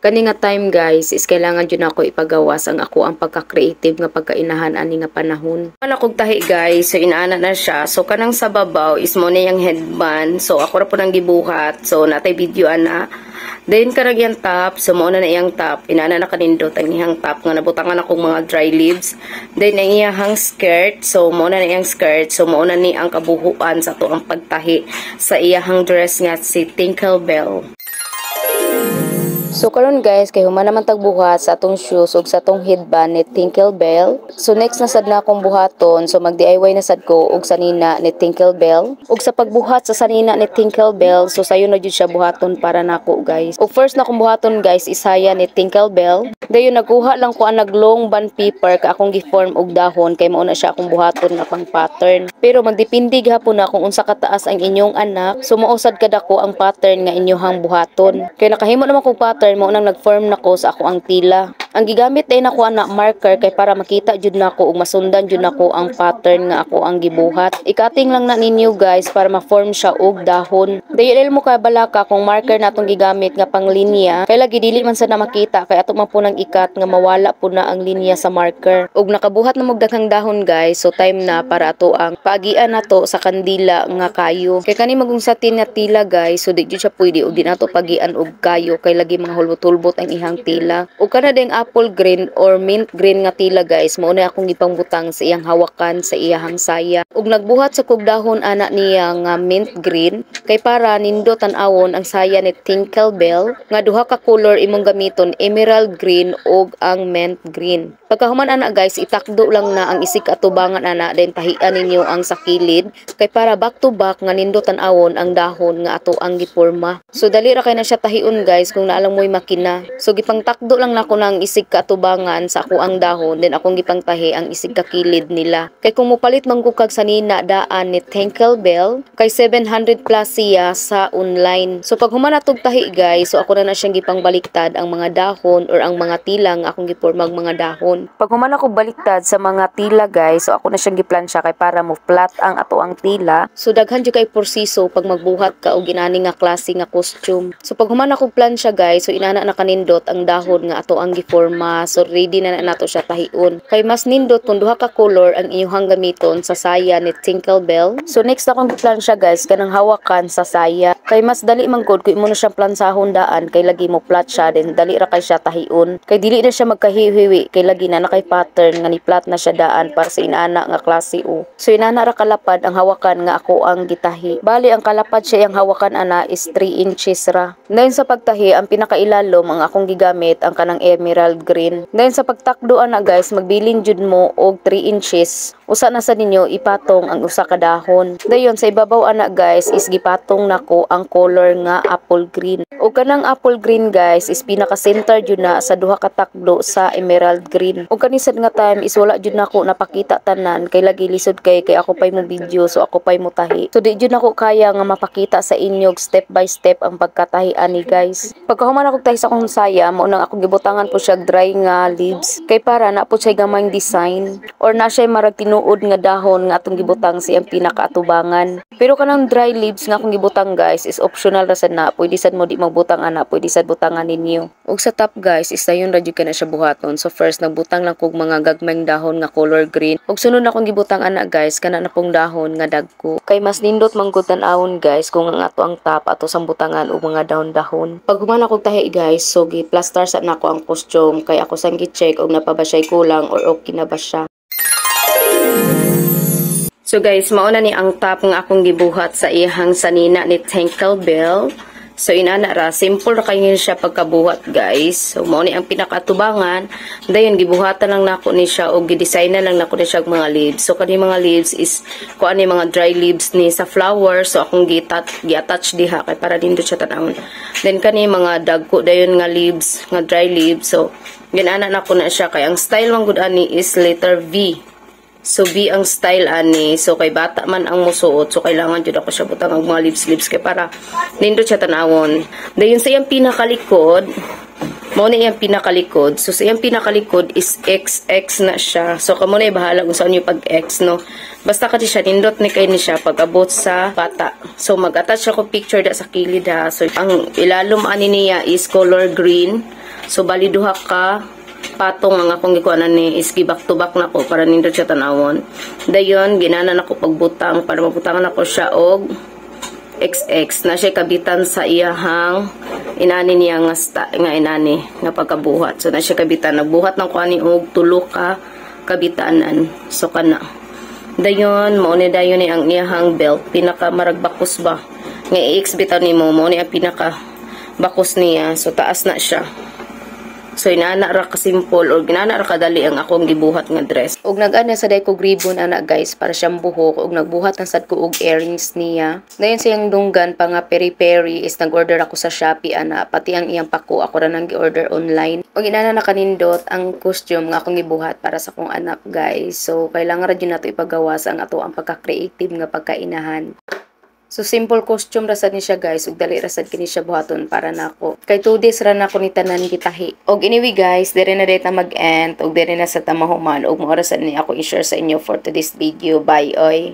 Kani nga time guys is kailangan jud ako ipagawas ang ako ang pagka-creative nga pagkainahan ani nga panahon. Wala kog tahi guys, so inaana na siya. So kanang sa babaw is mo na yung headband. So ako ra po nang gibuhat. So natay video ana. Then karag yang top, so mo na iyang top. Inaana na kanindot ang iyang top nga nabutangan akong mga dry leaves. Then ang iyang skirt, so mo na iyang skirt. So mo na ni ang kabuhuan sa tuang pagtahi sa iyang dress nga si Tinkerbell. So karon guys, kay human naman tagbuhat sa atong shoes ug sa atong headband ni Tinkerbell. So next na sad na akong buhaton, so mag-DIY na sad ko og sanina ni Tinkerbell. Ug sa pagbuhat sa sanina ni Tinkerbell, so sayo na jud siya buhaton para nako guys. Ug first na akong buhaton guys isaya ni Tinkerbell. Dayon naguha lang ko ang naglong band paper ka akong gi-form og dahon kay mao na siya akong buhaton nga pang pattern. Pero magdepende gihapon na kung unsa kataas ang inyong anak. So mausad kadako ang pattern nga inyohang buhaton. Kay nakahimo naman kog pattern mo nang nag-form nako sa ako ang tila. Ang gigamit ay nako ana marker kay para makita jud nako ug masundan jud nako ang pattern nga ako ang gibuhat. Ikating lang na ninyo guys para ma-form siya og dahon. Dayon mo kay balaka kung marker natong gigamit nga pang linya kay lagi dili man sa na makita kay ato man po nang ikat nga mawala po na ang linya sa marker. Ug nakabuhat na mo daghang dahon guys, so time na para ato ang pagian nato sa kandila nga kayo. Kay kani magungsatin na tila guys, so di jud siya pwede og di nato pagian og kayo kay lagi mga hulbot-hulbot ang ihang tila. Ug kana ding apple green or mint green nga tila guys, mao na akong gipangbutang sa iyang hawakan sa iyang saya. Ug nagbuhat sa kog dahon ana niya nga mint green kay para nindo tan-awon ang saya ni Tinkerbell nga duha ka color imong gamiton, emerald green ug ang mint green. Pagkahuman ana guys, itakdo lang na ang isig katubangan ana then tahian ninyo ang sa kilid kay para back to back nga nindo tan-awon ang dahon nga ato ang giporma. So dali ra kay na siya tahiun guys kung naalang mo'y makina. So gipangtakdo lang nako ng isig katubangan sa ako ang dahon then akong gipangtahi ang isig kakilid nila. Kay kung mopalit man ko kag sanina daan ni Tinkerbell kay 700 plus siya sa online. So pag human natog tahi guys, so ako na siyang gipangbaliktad ang mga dahon or ang mga tilang akong gipormag mga dahon. Pag human ako baliktad sa mga tila guys, so ako na siyang giplansya kay para mo flat ang ato ang tila. So daghan jud kay porsiso pag magbuhat ka og ginani nga klase nga costume. So pag human ako plansya guys, so inana na kanindot ang dahon nga ato ang giforma. So ready na nato siya tahiun. Kay mas nindot kung duha ka color ang inyong gamiton sa saya ni Tinkerbell. So next na akong giplansya guys kanang hawakan sa saya. Kay mas dali man gud kung imo na siyang plansahon daan kay lagi mo flat siya din dali ra kay siya tahiun. Kay dili na siya magkahihiwi kay lagi na nakay pattern nga ni flat na siya daan para sa inana nga klase O. So inana ra kalapad ang hawakan nga ako ang gitahi. Bali ang kalapad siya ang hawakan ana is 3 inches ra. Dayon sa pagtahi ang pinakailalom ang akong gigamit ang kanang emerald green. Dayon sa pagtakdo ana guys, magbilin jud mo og 3 inches. Usa na sa ninyo ipatong ang usa ka dahon. Dayon sa ibabaw ana guys is gipatong nako ang color nga apple green. O kanang apple green guys is pinaka-center jud na sa duha ka takdo sa emerald green. O kanisad nga time is wala jud nako napakita tanan kay lagi lisod kay ako pay mo video so ako pay mo tahi. So di jud nako kaya nga mapakita sa inyo step by step ang pagkatahi ani guys. Pagkahuman ako tahi sa akong saya, mo nang ako gibutangan po siya dry nga leaves kay para na po siya gamayng design or na siya marag tinuod nga dahon nga atong gibutang siyang pinakaatubangan. Pero kanang dry leaves nga akong gibutang guys is optional ra sad na. Pwede sad mo di magbutang ana, pwede sad butangan ninyo. Ug sa top guys is dayon ra jud kana siya buhaton. So first nagbutang lang kog mga gagmayng dahon nga color green. Ug sunod na akong gibutang ana guys kana na pong dahon nga dagko. Kay mas nindot man gud tan-awon guys kung ang ato ang top ato sang butangan og mga dahon-dahon. Pag human ako tahi guys, so gi-plaster sa nako ang costume kay ako sang gi-check og napaba siya kulang or okay na ba siya. So guys, mauna ni ang top nga akong gibuhat sa ihang sanina ni Tinkerbell. So inana ra, simple ra kayo siya pagkabuhat guys. So mao ni ang pinakatubangan. Dayon gibuhatan lang nako ni siya og gi-design na lang nako ni siya mga leaves. So kani mga leaves is kuan ni mga dry leaves ni sa flower. So akong gi-attach diha kay para dindot siya tan-awon. Then kani mga dagko dayon nga leaves, nga dry leaves. So ginana nako na siya kay ang style man gud ani is letter V. So B ang style ani. So kay bata man ang musuot, so kailangan jud ako siya butang og mga leaves kay para nindot siya tan-awon. Dayon sa iyang pinakalikod, Mao na iyang pinakalikod. So sa iyang pinakalikod is XX na siya. So kamo na bahala kung saan yung pag-X, no. Basta kasi siya nindot ni kay ni siya pag abot sa bata. So mag-attach ako picture da sa kilid ha. So ang ilalom ani niya is color green. So bali duha ka patong ang akong gikuanan ni is back to back na ko para nindot siya tanawon. Dayon ginanan ako pagbutang para mabutangan ako siya og XX na siya kabitan sa iyahang inani niya nga inani nga pagkabuhat. So na siya kabitan nagbuhat ng kuani og tulo ka kabitanan. So kana dayon mao ni dayon ni ang iyahang belt pinaka maragbakos ba nga i-X bitaw nimo mao ni ang pinaka bakos niya. So taas na siya. So inana ra ka simple or ginana ra kadali ang akong gibuhat nga dress. Og nag-ana sa day ko ribbon ana guys para siyang buhok og nagbuhat na sad ko og earrings niya. Dayon siyang dunggan pa nga peri-peri is nag-order ako sa Shopee ana pati ang iyang pako ako ra nang gi-order online. Og inana na kanindot ang costume nga akong gibuhat para sa akong anak guys. So kailangan ra gyud nato ipagawas ang ato ang pagka-creative nga pagkainahan. So simple costume rasad ni siya guys ug dali rasad kini siya buhaton para nako. Kay 2 days ra nako ni tanan gitahi. Og anyway guys, dire na data mag-end og dire na sa tamahuman og mo rasad ni ako i-share sa inyo for today's video. Bye oy.